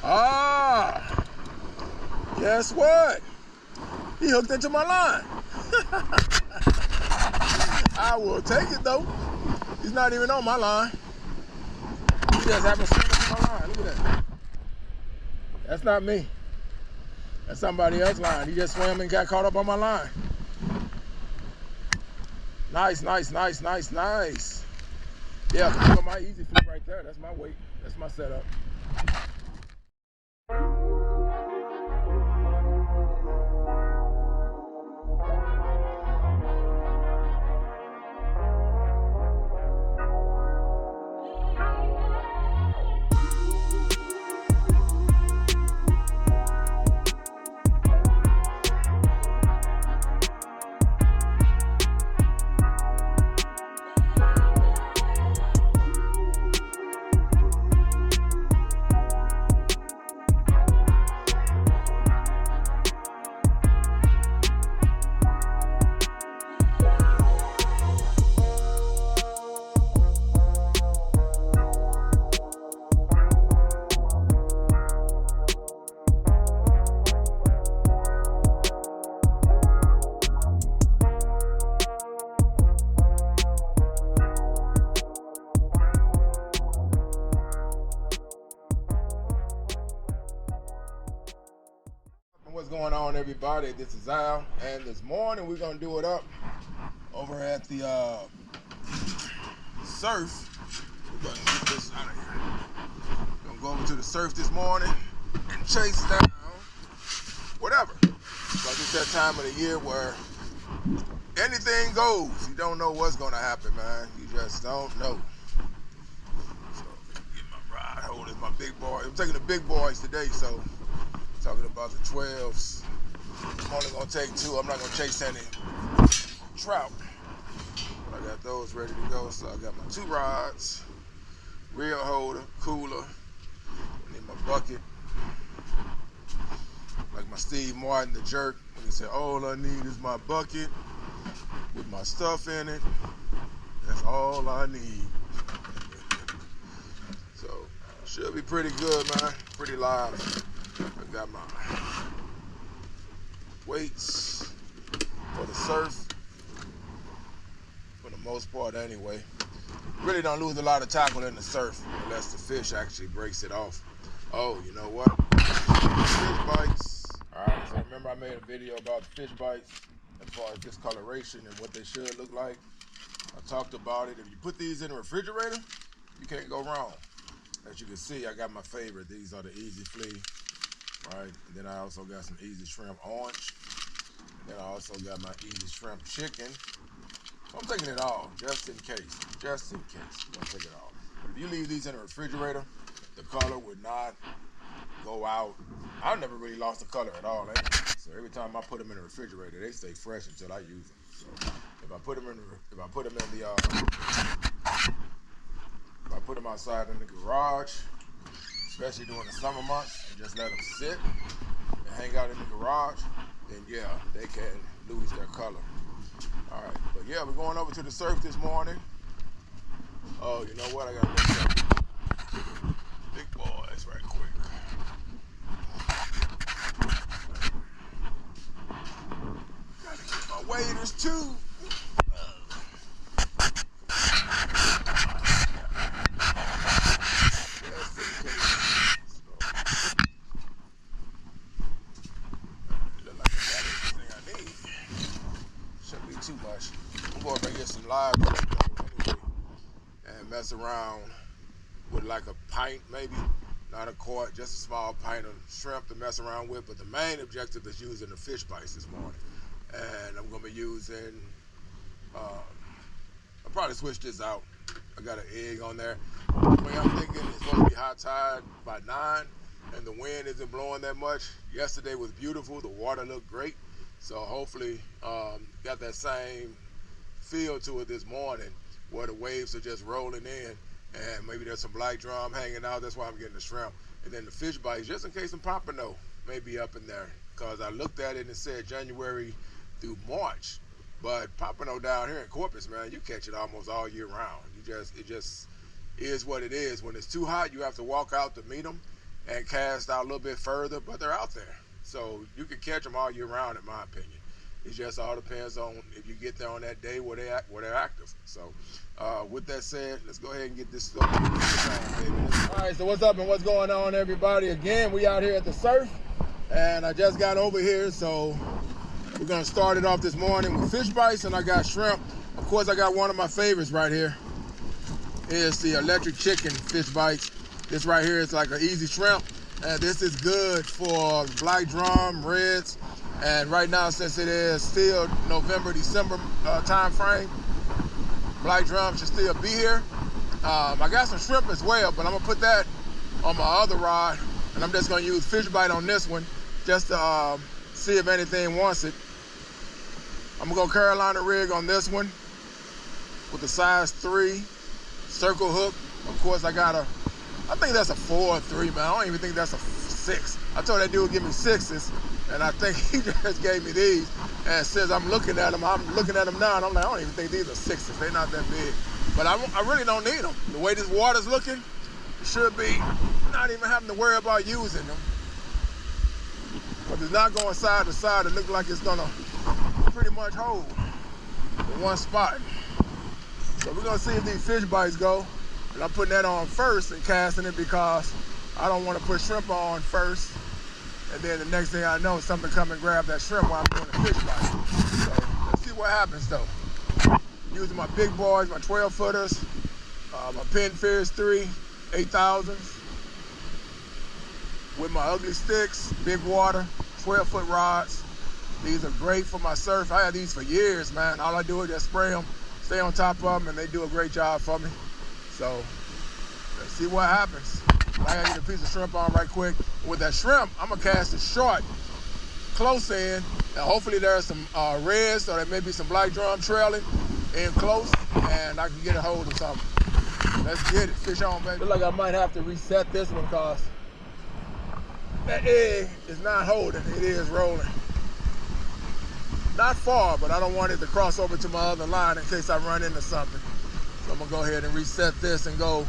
Ah, guess what? He hooked into my line. I will take it though. He's not even on my line. He just happened to swim into my line. Look at that. That's not me. That's somebody else's line. He just swam and got caught up on my line. Nice, nice, nice, nice, nice. Yeah, look at my easy flip right there. That's my weight. That's my setup. What's going on, everybody? This is Al, and this morning we're gonna do it up over at the surf. We're gonna get this out of here. We're gonna go over to the surf this morning and chase down whatever. Because it's that time of the year where anything goes. You don't know what's gonna happen, man. You just don't know. So get my rod hold is my big boy. I'm taking the big boys today, so talking about the 12s. I'm only gonna take 2. I'm not gonna chase any trout. But I got those ready to go. So I got my 2 rods, reel holder, cooler. I need my bucket. Like my Steve Martin, the jerk, when he said, all I need is my bucket with my stuff in it. That's all I need. So should be pretty good, man. Pretty live. I got my weights for the surf, for the most part anyway. Really don't lose a lot of tackle in the surf unless the fish actually breaks it off. Oh, you know what? Fish bites. Alright, so remember I made a video about fish bites as far as discoloration and what they should look like. I talked about it. If you put these in the refrigerator, you can't go wrong. As you can see, I got my favorite. These are the Easy Flea. Right, and then I also got some Easy Shrimp Orange. Then I also got my Easy Shrimp Chicken. So I'm taking it all, just in case. Just in case. I'm gonna take it all. But if you leave these in the refrigerator, the color would not go out. I've never really lost the color at all anyway. So every time I put them in the refrigerator, they stay fresh until I use them. So if I put them outside in the garage, especially during the summer months, and just let them sit and hang out in the garage, then yeah, they can lose their color. All right, but yeah, we're going over to the surf this morning. Oh, you know what? I gotta make some big boys right quick. Gotta get my waders too. Too much. I'm going to get some live anyway and mess around with like a pint, maybe not a quart, just a small pint of shrimp to mess around with. But the main objective is using the fish bites this morning, and I'm going to be using. I'll probably switch this out. I got an egg on there. The way I'm thinking, it's supposed to be high tide by 9, and the wind isn't blowing that much. Yesterday was beautiful. The water looked great. So hopefully got that same feel to it this morning where the waves are just rolling in and maybe there's some light drum hanging out. That's why I'm getting the shrimp. And then the fish bites, just in case some pompano may be up in there. Because I looked at it and it said January through March. But pompano down here in Corpus, man, you catch it almost all year round. It just is what it is. When it's too hot, you have to walk out to meet them. and cast out a little bit further, but they're out there. So you can catch them all year round, in my opinion. It just all depends on if you get there on that day where they're active. So with that said, let's go ahead and get this stuff on, baby. All right, so what's up and what's going on, everybody? Again, we out here at the surf, and I just got over here, so we're gonna start it off this morning with fish bites, and I got shrimp. Of course, I got one of my favorites right here. It's the electric chicken fish bites. This right here is like an easy shrimp, and this is good for black drum, reds, and right now, since it is still November, December time frame, black drum should still be here. I got some shrimp as well, but I'm gonna put that on my other rod, and I'm just gonna use fish bite on this one just to see if anything wants it. I'm gonna go Carolina rig on this one with the size 3 circle hook. Of course, I think that's a 4 or 3, man. I don't even think that's a 6. I told that dude give me 6s, and I think he just gave me these. And since I'm looking at them now, and I'm like, I don't even think these are 6s. They're not that big. But I really don't need them. The way this water's looking, it should be not even having to worry about using them. But it's not going side to side. It looks like it's gonna pretty much hold in one spot. So we're gonna see if these fish bites go. And I'm putting that on first and casting it because I don't want to put shrimp on first. And then the next thing I know, something come and grab that shrimp while I'm doing the fish bite. So let's see what happens though. Using my big boys, my 12-footers, my Pinfish 3 8,000s. With my ugly sticks, big water, 12-foot rods. These are great for my surf. I had these for years, man. All I do is just spray them, stay on top of them, and they do a great job for me. So let's see what happens. I gotta get a piece of shrimp on right quick. With that shrimp, I'm gonna cast it short, close in, and hopefully there's some reds, or there may be some black drum trailing in close, and I can get a hold of something. Let's get it. Fish on, baby. Look like I might have to reset this one because that egg is not holding. It is rolling. Not far, but I don't want it to cross over to my other line in case I run into something. So I'm gonna go ahead and reset this and go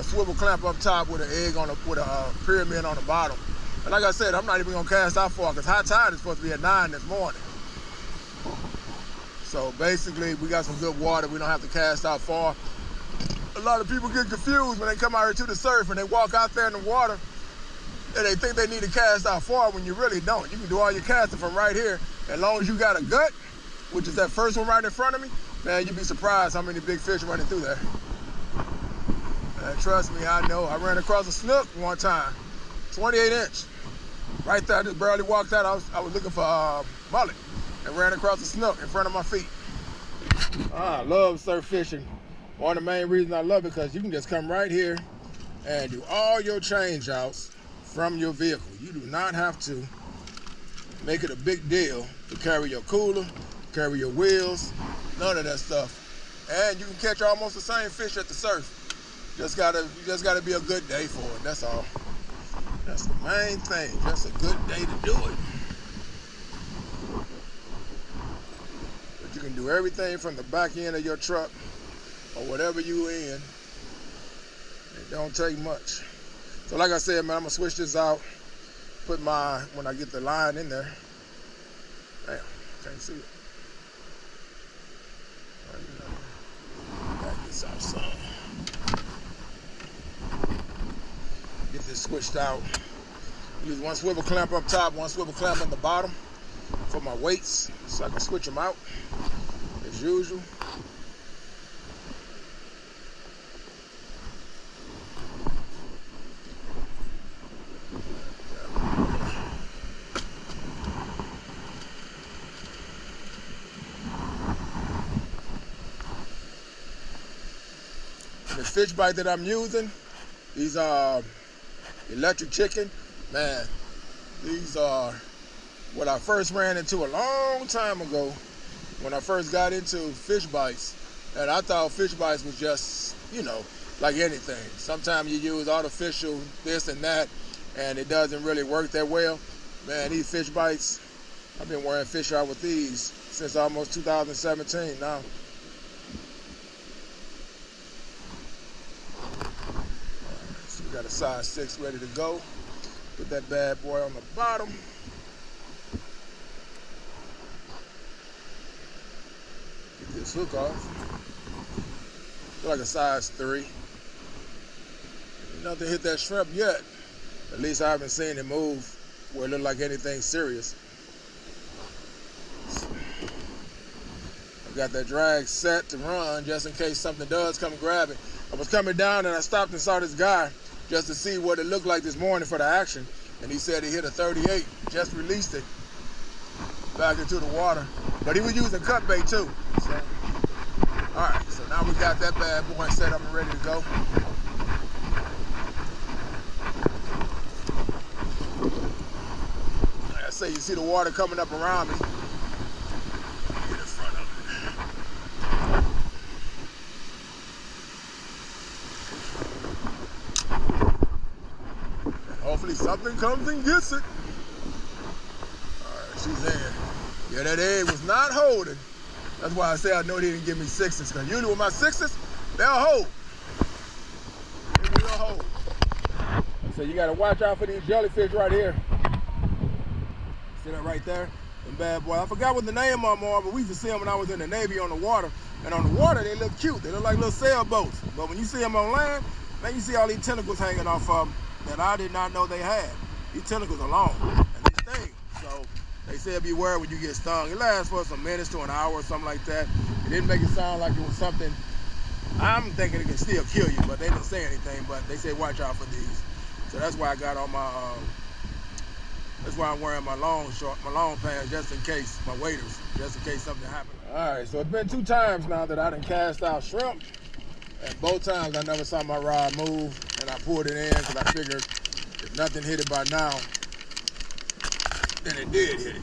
swivel clamp up top with an egg on with a pyramid on the bottom. And like I said, I'm not even gonna cast out far because high tide is supposed to be at 9 this morning. So basically, we got some good water. We don't have to cast out far. A lot of people get confused when they come out here to the surf and they walk out there in the water and they think they need to cast out far when you really don't. You can do all your casting from right here. As long as you got a gut, which is that first one right in front of me, man, you'd be surprised how many big fish running through there. And trust me, I know. I ran across a snook one time, 28-inch. Right there, I just barely walked out. I was looking for mullet and ran across a snook in front of my feet. I love surf fishing. One of the main reasons I love it because you can just come right here and do all your change outs from your vehicle. You do not have to make it a big deal to carry your cooler, carry your wheels, none of that stuff. And you can catch almost the same fish at the surf. You just gotta be a good day for it, that's all. That's the main thing, just a good day to do it. But you can do everything from the back end of your truck or whatever you in. It don't take much. So like I said, man, I'm gonna switch this out, put when I get the line in there. Damn, can't see it. Back this out some. Get this switched out. Use one swivel clamp up top, one swivel clamp on the bottom for my weights, so I can switch them out as usual. The fish bite that I'm using, these are electric chicken. Man, these are what I first ran into a long time ago when I first got into fish bites. And I thought fish bites was just, you know, like anything. Sometimes you use artificial this and that, and it doesn't really work that well. Man, these fish bites, I've been wearing fish out with these since almost 2017 now. got a size 6 ready to go. Put that bad boy on the bottom. Get this hook off. Feel like a size 3. Nothing hit that shrimp yet. At least I haven't seen it move where it looked like anything serious. I got that drag set to run just in case something does come grab it. I was coming down and I stopped and saw this guy just to see what it looked like this morning for the action. And he said he hit a 38, just released it back into the water. But he was using cut bait too. So, all right, so now we got that bad boy set up and ready to go. Like I say, you see the water coming up around me. Get in front of it. And hopefully something comes and gets it. All right, she's in. Yeah, that egg was not holding. That's why I say I know they didn't give me 6s, because usually with my 6s, they'll hold. They will hold. So you gotta watch out for these jellyfish right here. See that right there? Them bad boy. I forgot what the name of them are, but we used to see them when I was in the Navy on the water. And on the water, they look cute. They look like little sailboats. But when you see them on land, man, you see all these tentacles hanging off of them that I did not know they had. These tentacles are long, and they sting. So they said beware when you get stung. It lasts for some minutes to an hour or something like that. It didn't make it sound like it was something. I'm thinking it can still kill you, but they didn't say anything. But they said watch out for these. So that's why I got on my. That's why I'm wearing my long pants just in case, my waders, just in case something happens. All right, so it's been 2 times now that I done cast out shrimp. And both times I never saw my rod move, and I pulled it in because I figured if nothing hit it by now, then it did hit it.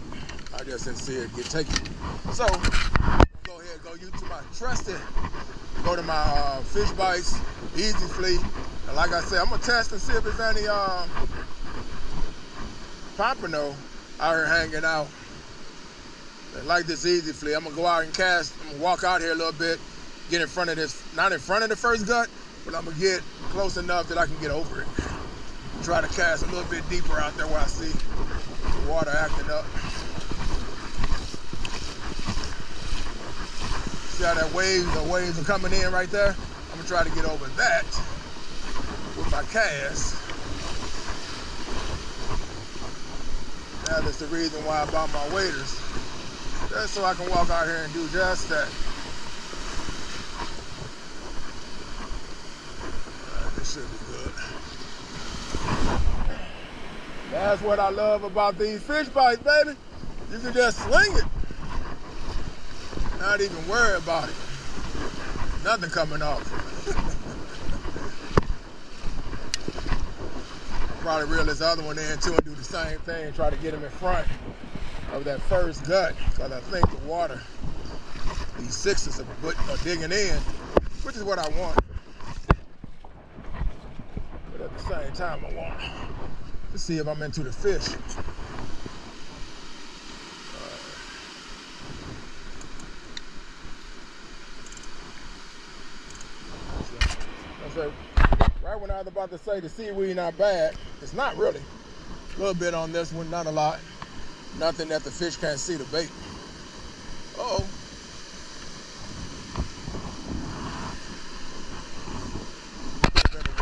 I just didn't see it get taken. So, go ahead and go to my trusted, go to my Fish Bites, Easy Fleet. And like I said, I'm gonna test and see if there's any Pompano out here hanging out. And like this Easy Fleet, I'm gonna go out and cast. I'm gonna walk out here a little bit, get in front of this, not in front of the first gut, but I'm gonna get close enough that I can get over it. Try to cast a little bit deeper out there where I see the water acting up. See how the waves are coming in right there? I'm gonna try to get over that with my cast. Now that's the reason why I bought my waders. Just so I can walk out here and do just that. This should be good. That's what I love about these fish bites, baby. You can just swing it. Not even worry about it. Nothing coming off. Probably reel this other one in too and do the same thing. Try to get him in front of that first gut, because I think the water, these 6s are digging in, which is what I want. But at the same time, I want to see if I'm into the fish. Right when I was about to say the seaweed not bad, it's not really. A little bit on this one, not a lot. Nothing that the fish can't see the bait. Uh-oh.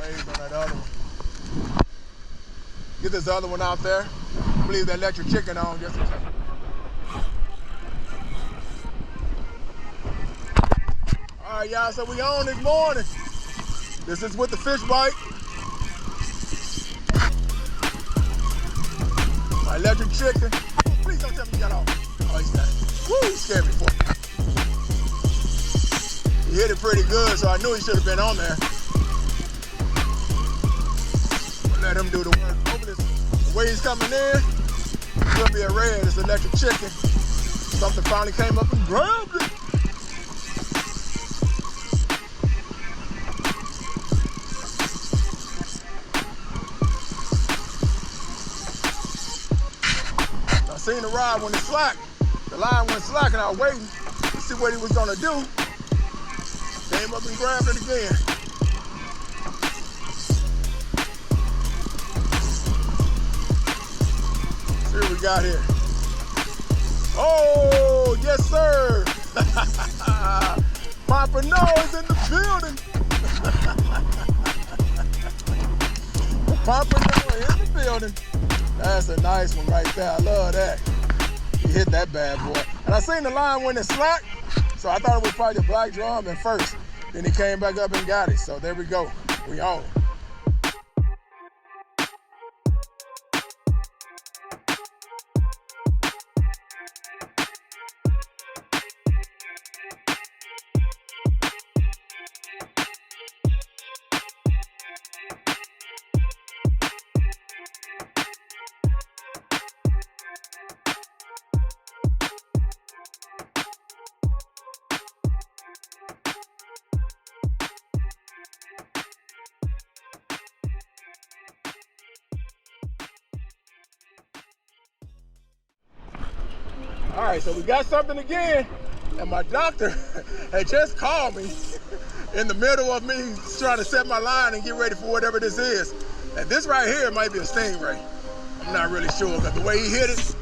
Waves on that other one. Get this other one out there. I believe that electric chicken on just a second. All right, y'all, so we on this morning. This is with the fish bite. My electric chicken. Please don't tell me you got off. Oh, he's got it. Woo, he scared me for it. He hit it pretty good, so I knew he should have been on there. We'll let him do the work. Hopefully, the way he's coming in, it's gonna be a red. It's electric chicken. Something finally came up and grabbed it. Seen the rod when it slack. The line went slack and I was waiting to see what he was gonna do. Came up and grabbed it again. got here? Oh, yes, sir. POMPANO is in the building. POMPANO in the building. That's a nice one right there. I love that. He hit that bad boy. And I seen the line when it slacked, so I thought it was probably a black drum at first. Then he came back up and got it. So there we go. We on. All right, so we got something again, and my doctor had just called me in the middle of me trying to set my line and get ready for whatever this is. And this right here might be a stingray. I'm not really sure, because the way he hit it,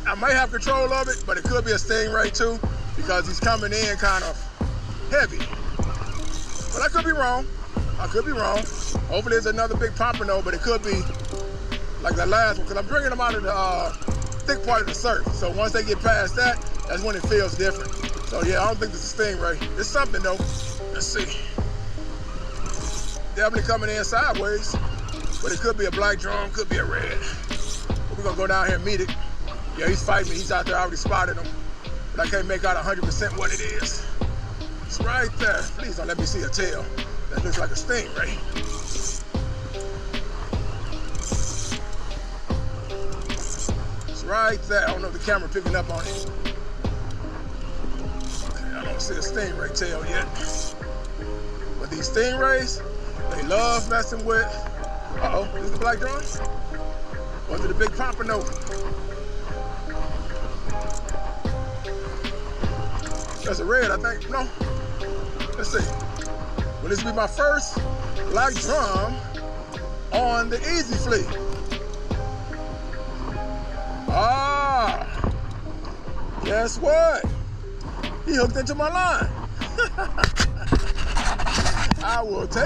I might have control of it, but it could be a stingray too, because he's coming in kind of heavy. But I could be wrong. I could be wrong. Hopefully it's another big POMPANO, but it could be like that last one, because I'm bringing them out of the thick part of the surf. So once they get past that, that's when it feels different. So yeah, I don't think this is a stingray. It's something though. Let's see. Definitely coming in sideways, but it could be a black drum, could be a red. But we're gonna go down here and meet it. Yeah, he's fighting me. He's out there. I already spotted him, but I can't make out 100% what it is. It's right there. Please don't let me see a tail. That looks like a stingray. Right there. I don't know if the camera picking up on it. Okay, I don't see a stingray tail yet. But these stingrays, they love messing with. Uh-oh, this is the black drum? Or is it the big POMPANO? That's a red, I think. No. Let's see. Will this be my first black drum on the Easy Fleet? Ah, guess what? He hooked into my line. I will take